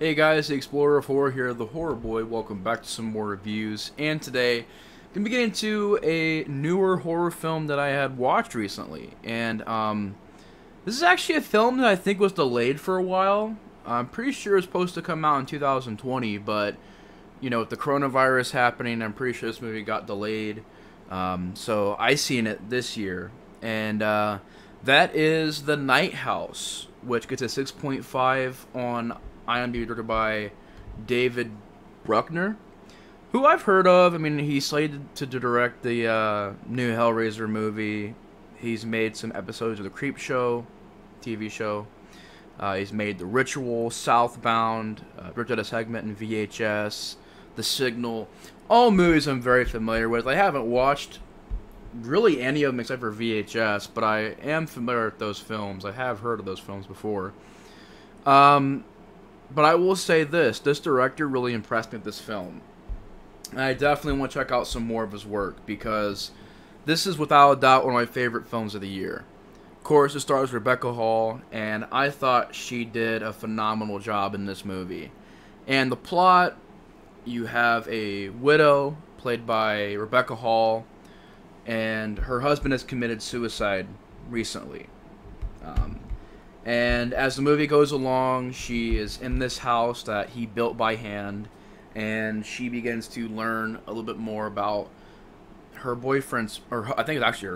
Hey guys, the Explorer of Horror here, the Horror Boy. Welcome back to some more reviews. And today, I'm gonna be getting into a newer horror film that I had watched recently. And this is actually a film that I think was delayed for a while. I'm pretty sure it was supposed to come out in 2020, but you know, with the coronavirus happening, I'm pretty sure this movie got delayed. So I seen it this year, and that is The Night House, which gets a 6.5 on IMDb, directed by David Bruckner, who I've heard of. I mean, he's slated to direct the new Hellraiser movie. He's made some episodes of The Creep Show TV show. He's made The Ritual, Southbound, ripped out a segment in VHS, The Signal. All movies I'm very familiar with. I haven't watched really any of them except for VHS, but I am familiar with those films. I have heard of those films before. But I will say this director really impressed me with this film. And I definitely want to check out some more of his work, because this is without a doubt one of my favorite films of the year. Of course, it stars Rebecca Hall, and I thought she did a phenomenal job in this movie. And the plot, you have a widow, played by Rebecca Hall, and her husband has committed suicide recently. And as the movie goes along, she is in this house that he built by hand, and she begins to learn a little bit more about her boyfriend's, or I think it's actually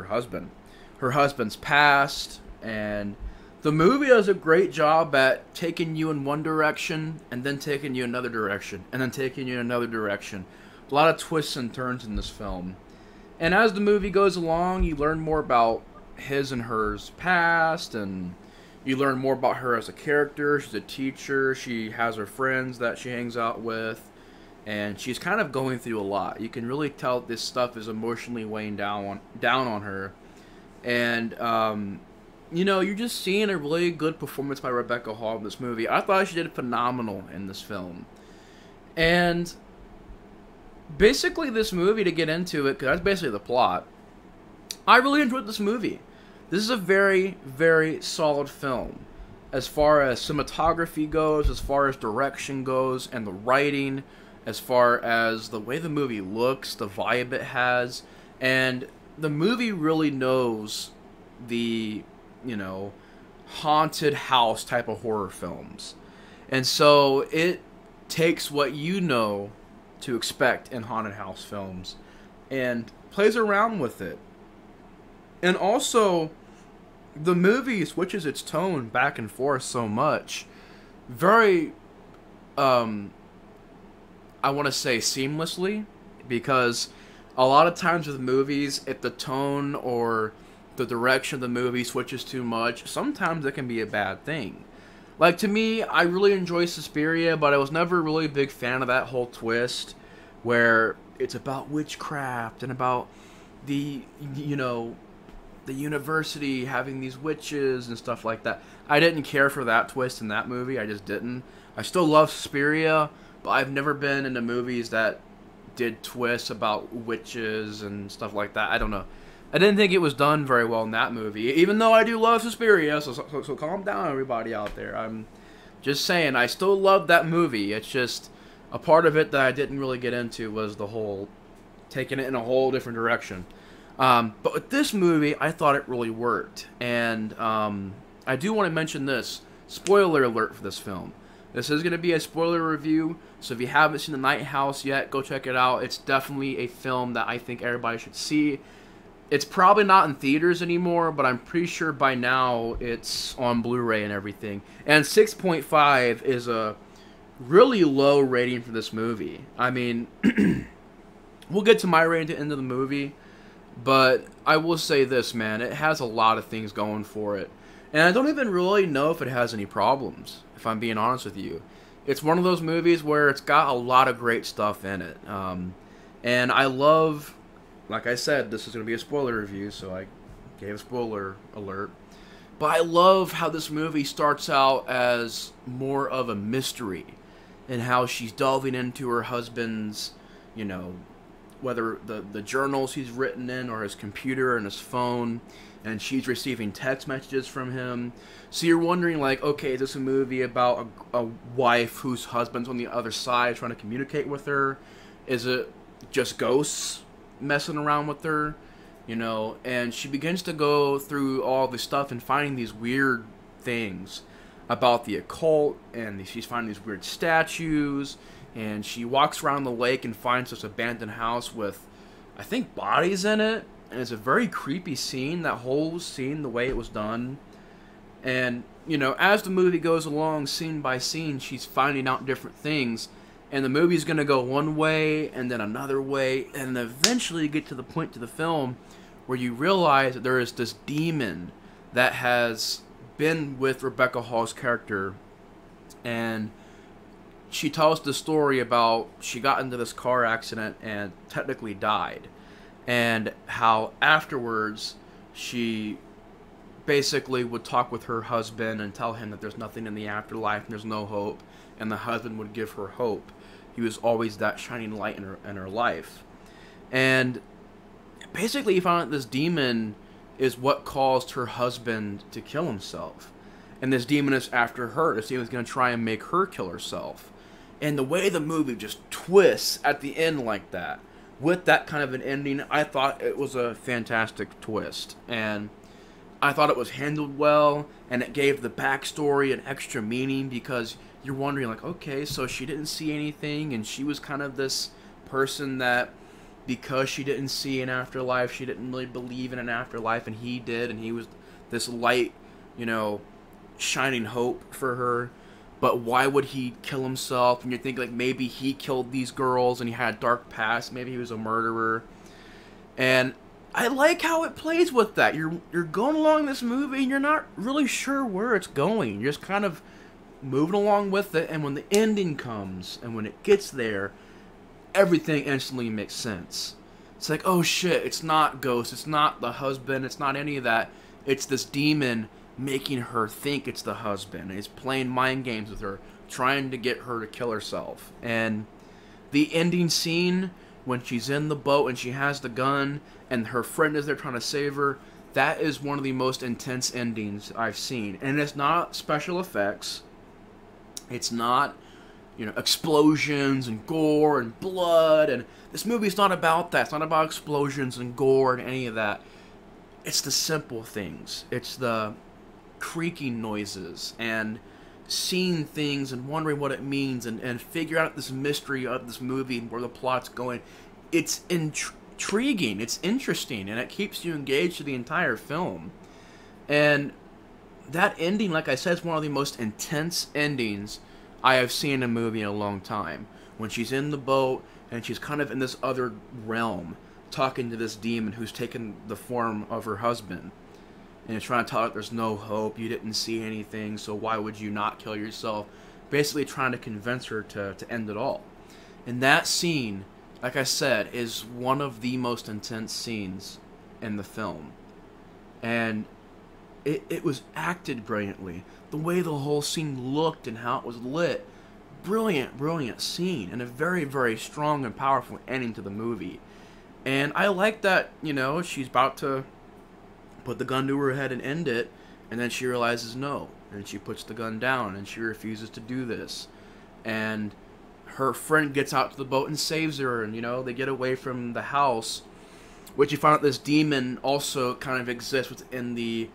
her husband's past. And the movie does a great job at taking you in one direction, and then taking you another direction, and then taking you in another direction. A lot of twists and turns in this film. And as the movie goes along, you learn more about his and hers past, and you learn more about her as a character. She's a teacher. She has her friends that she hangs out with. And she's kind of going through a lot. You can really tell this stuff is emotionally weighing down on her. And, you know, you're just seeing a really good performance by Rebecca Hall in this movie. I thought she did phenomenal in this film. And basically this movie, to get into it, because that's basically the plot, I really enjoyed this movie. This is a very, very solid film as far as cinematography goes, as far as direction goes, and the writing, as far as the way the movie looks, the vibe it has. And the movie really knows the, you know, haunted house type of horror films. And so it takes what you know to expect in haunted house films and plays around with it. And also, the movie switches its tone back and forth so much. Very, I want to say seamlessly, because a lot of times with movies, if the tone or the direction of the movie switches too much, sometimes it can be a bad thing. Like, to me, I really enjoy Suspiria, but I was never really a big fan of that whole twist where it's about witchcraft and about the, you know, the university having these witches and stuff like that. I didn't care for that twist in that movie. I just didn't. I still love Suspiria, but I've never been into movies that did twists about witches and stuff like that. I don't know. I didn't think it was done very well in that movie, even though I do love Suspiria, so calm down, everybody out there. I'm just saying, I still love that movie. It's just a part of it that I didn't really get into was the whole taking it in a whole different direction. But with this movie, I thought it really worked. And I do want to mention this. Spoiler alert for this film. This is going to be a spoiler review, so if you haven't seen The Night House yet, go check it out. It's definitely a film that I think everybody should see. It's probably not in theaters anymore, but I'm pretty sure by now it's on Blu-ray and everything. And 6.5 is a really low rating for this movie. I mean, we'll get to my rating at the end of the movie, but I will say this, man, it has a lot of things going for it. And I don't even really know if it has any problems, if I'm being honest with you. It's one of those movies where it's got a lot of great stuff in it. And I love, like I said, this is going to be a spoiler review, so I gave a spoiler alert. But I love how this movie starts out as more of a mystery, and how she's delving into her husband's, you know, whether the journals he's written in or his computer and his phone, and she's receiving text messages from him. So you're wondering, like, okay, is this a movie about a wife whose husband's on the other side trying to communicate with her? Is it just ghosts messing around with her? You know, and she begins to go through all this stuff and finding these weird things about the occult, and she's finding these weird statues, and she walks around the lake and finds this abandoned house with, I think, bodies in it, and it's a very creepy scene, that whole scene, the way it was done. And, you know, as the movie goes along, scene by scene, she's finding out different things, and the movie's going to go one way, and then another way, and eventually you get to the point to the film where you realize that there is this demon that has been with Rebecca Hall's character, and she tells the story about she got into this car accident and technically died, and how afterwards she basically would talk with her husband and tell him that there's nothing in the afterlife and there's no hope, and the husband would give her hope. He was always that shining light in her life. And basically you found out this demon is what caused her husband to kill himself. And this demon is after her. This demon is going to try and make her kill herself. And the way the movie just twists at the end like that, with that kind of an ending, I thought it was a fantastic twist. And I thought it was handled well, and it gave the backstory an extra meaning, because you're wondering, like, okay, so she didn't see anything, and she was kind of this person that, because she didn't see an afterlife, she didn't really believe in an afterlife, and he did, and he was this light, you know, shining hope for her. But why would he kill himself? And you're thinking, like, maybe he killed these girls and he had a dark past, maybe he was a murderer. And I like how it plays with that. You're going along this movie and you're not really sure where it's going. You're just kind of moving along with it, and when the ending comes and when it gets there, everything instantly makes sense. It's like, oh shit, it's not ghosts, it's not the husband, it's not any of that. It's this demon making her think it's the husband. He's playing mind games with her, trying to get her to kill herself. And the ending scene, when she's in the boat and she has the gun and her friend is there trying to save her, that is one of the most intense endings I've seen. And it's not special effects. It's not, you know, explosions and gore and blood, and this movie's not about that. It's not about explosions and gore and any of that. It's the simple things. It's the creaking noises and seeing things and wondering what it means, and figure out this mystery of this movie and where the plot's going. It's intriguing, it's interesting, and it keeps you engaged to the entire film. And that ending, like I said, is one of the most intense endings I have seen in a movie in a long time. When she's in the boat and she's kind of in this other realm, talking to this demon who's taken the form of her husband, and you're trying to tell her there's no hope, you didn't see anything, so why would you not kill yourself? Basically trying to convince her to end it all. And that scene, like I said, is one of the most intense scenes in the film. And it was acted brilliantly. The way the whole scene looked and how it was lit. Brilliant, brilliant scene. And a very, very strong and powerful ending to the movie. And I like that, you know, she's about to put the gun to her head and end it, and then she realizes no. And she puts the gun down, and she refuses to do this. And her friend gets out to the boat and saves her, and, you know, they get away from the house, which you find out this demon also kind of exists within the,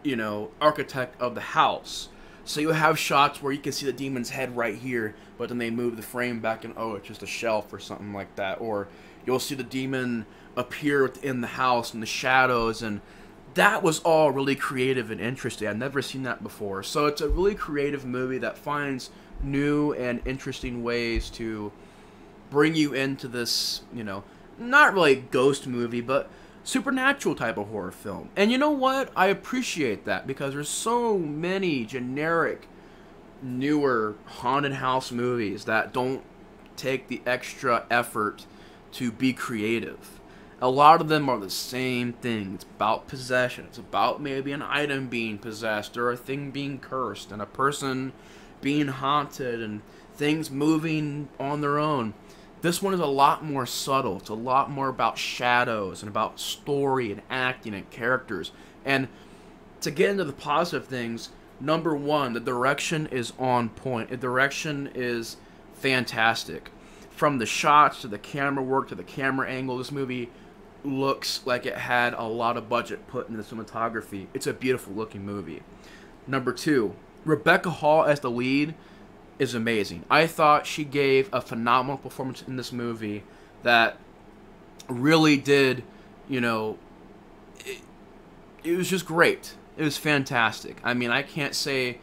you know, architect of the house. So you have shots where you can see the demon's head right here, but then they move the frame back and, oh, it's just a shelf or something like that. Or you'll see the demon appear within the house in the shadows, and that was all really creative and interesting. I've never seen that before. So it's a really creative movie that finds new and interesting ways to bring you into this, you know, not really a ghost movie, but supernatural type of horror film. And you know what? I appreciate that, because there's so many generic, newer haunted house movies that don't take the extra effort to be creative. A lot of them are the same thing. It's about possession. It's about maybe an item being possessed, or a thing being cursed, and a person being haunted, and things moving on their own. This one is a lot more subtle. It's a lot more about shadows and about story and acting and characters. And to get into the positive things, number one, the direction is on point. The direction is fantastic. From the shots to the camera work to the camera angle, this movie looks like it had a lot of budget put into the cinematography. It's a beautiful looking movie. Number two, Rebecca Hall as the lead is amazing. I thought she gave a phenomenal performance in this movie that really did, you know, it was just great. It was fantastic. I mean, I can't say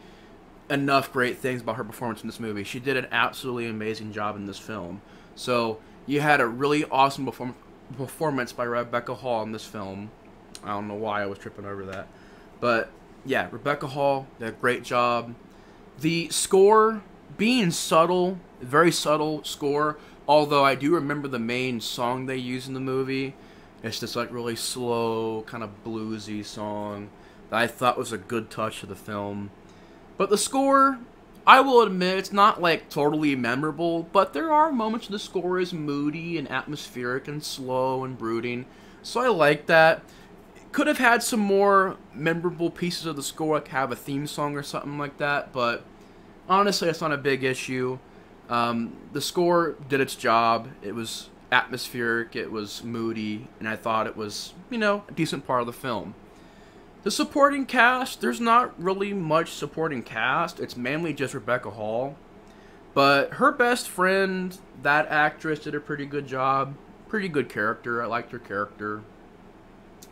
enough great things about her performance in this movie. She did an absolutely amazing job in this film. So you had a really awesome performance by Rebecca Hall in this film. I don't know why I was tripping over that. But yeah, Rebecca Hall did a great job. The score being subtle, very subtle score, although I do remember the main song they use in the movie. It's this like really slow, kind of bluesy song that I thought was a good touch to the film. But the score, I will admit, it's not like totally memorable, but there are moments the score is moody and atmospheric and slow and brooding. So I like that. Could have had some more memorable pieces of the score, like have a theme song or something like that, but honestly, it's not a big issue. The score did its job. It was atmospheric, it was moody, and I thought it was, you know, a decent part of the film. The supporting cast, there's not really much supporting cast. It's mainly just Rebecca Hall. But her best friend, that actress, did a pretty good job. Pretty good character. I liked her character.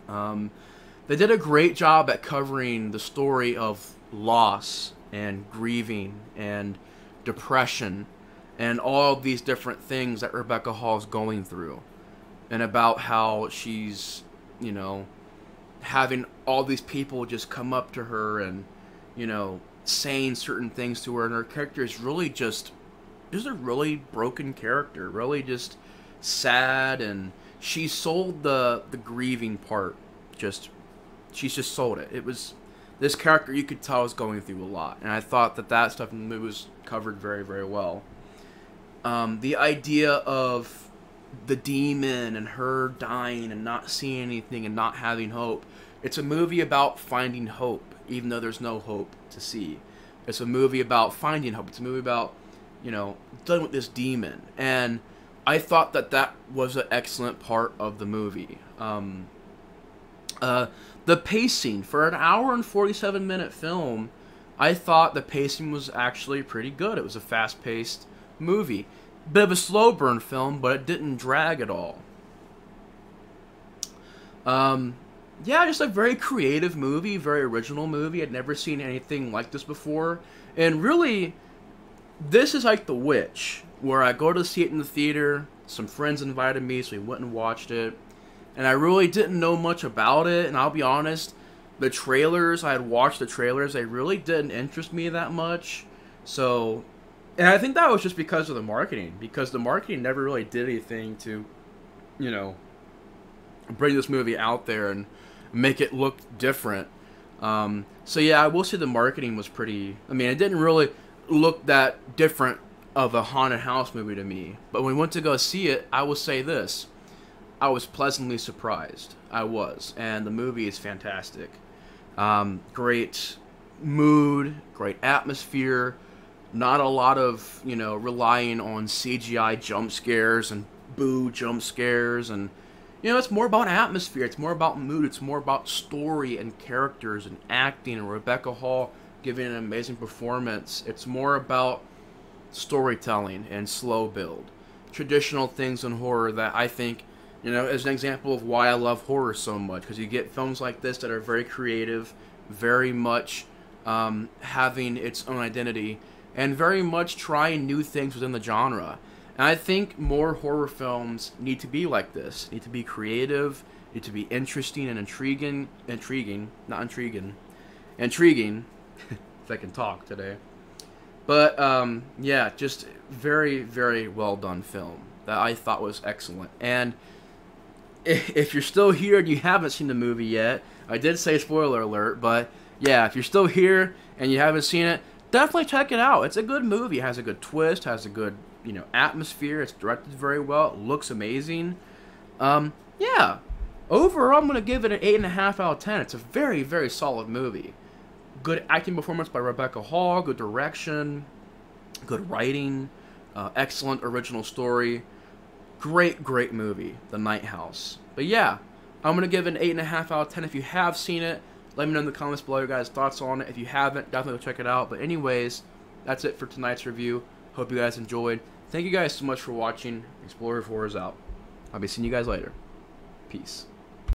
They did a great job at covering the story of loss and grieving and depression and all of these different things that Rebecca Hall is going through, and about how she's, you know, having all these people just come up to her and, you know, saying certain things to her, and her character is really just a really broken character, really just sad, and she sold the grieving part. She's just sold it. It was, this character, you could tell, was going through a lot, and I thought that stuff in the movie was covered very, very well. The idea of the demon and her dying and not seeing anything and not having hope. It's a movie about finding hope, even though there's no hope to see. It's a movie about finding hope. It's a movie about, you know, dealing with this demon. And I thought that was an excellent part of the movie. The pacing, for an hour and 47-minute film, I thought the pacing was actually pretty good. It was a fast-paced movie. Bit of a slow burn film, but it didn't drag at all. Yeah, just a very creative movie, very original movie. I'd never seen anything like this before. And really, this is like The Witch, where I go to see it in the theater, some friends invited me, so we went and watched it. And I really didn't know much about it, and I'll be honest, the trailers, I had watched the trailers, they really didn't interest me that much. So, and I think that was just because of the marketing, because the marketing never really did anything to, you know, bring this movie out there and make it look different. So yeah, I will say the marketing was pretty, I mean, it didn't really look that different of a haunted house movie to me. But when we went to go see it, I will say this, I was pleasantly surprised. I was. And the movie is fantastic. Great mood, great atmosphere, not a lot of, you know, relying on CGI jump scares and boo jump scares, and, you know, it's more about atmosphere, it's more about mood, it's more about story and characters and acting, and Rebecca Hall giving an amazing performance. It's more about storytelling and slow build. Traditional things in horror that I think, you know, is an example of why I love horror so much, because you get films like this that are very creative, very much having its own identity, and very much trying new things within the genre. And I think more horror films need to be like this, need to be creative, need to be interesting and intriguing, if I can talk today. But, yeah, just very, very well done film that I thought was excellent. And if you're still here and you haven't seen the movie yet, I did say spoiler alert, but yeah, if you're still here and you haven't seen it, definitely check it out. It's a good movie. It has a good twist, has a good, atmosphere. It's directed very well. It looks amazing. Yeah. Overall, I'm going to give it an 8.5 out of 10. It's a very, very solid movie. Good acting performance by Rebecca Hall, good direction, good writing, excellent original story. Great, great movie, The Night House. But yeah, I'm going to give it an 8.5 out of 10. If you have seen it, let me know in the comments below your guys' thoughts on it. If you haven't, definitely go check it out. But anyways, that's it for tonight's review. Hope you guys enjoyed. Thank you guys so much for watching. Explorer 4 is out. I'll be seeing you guys later. Peace.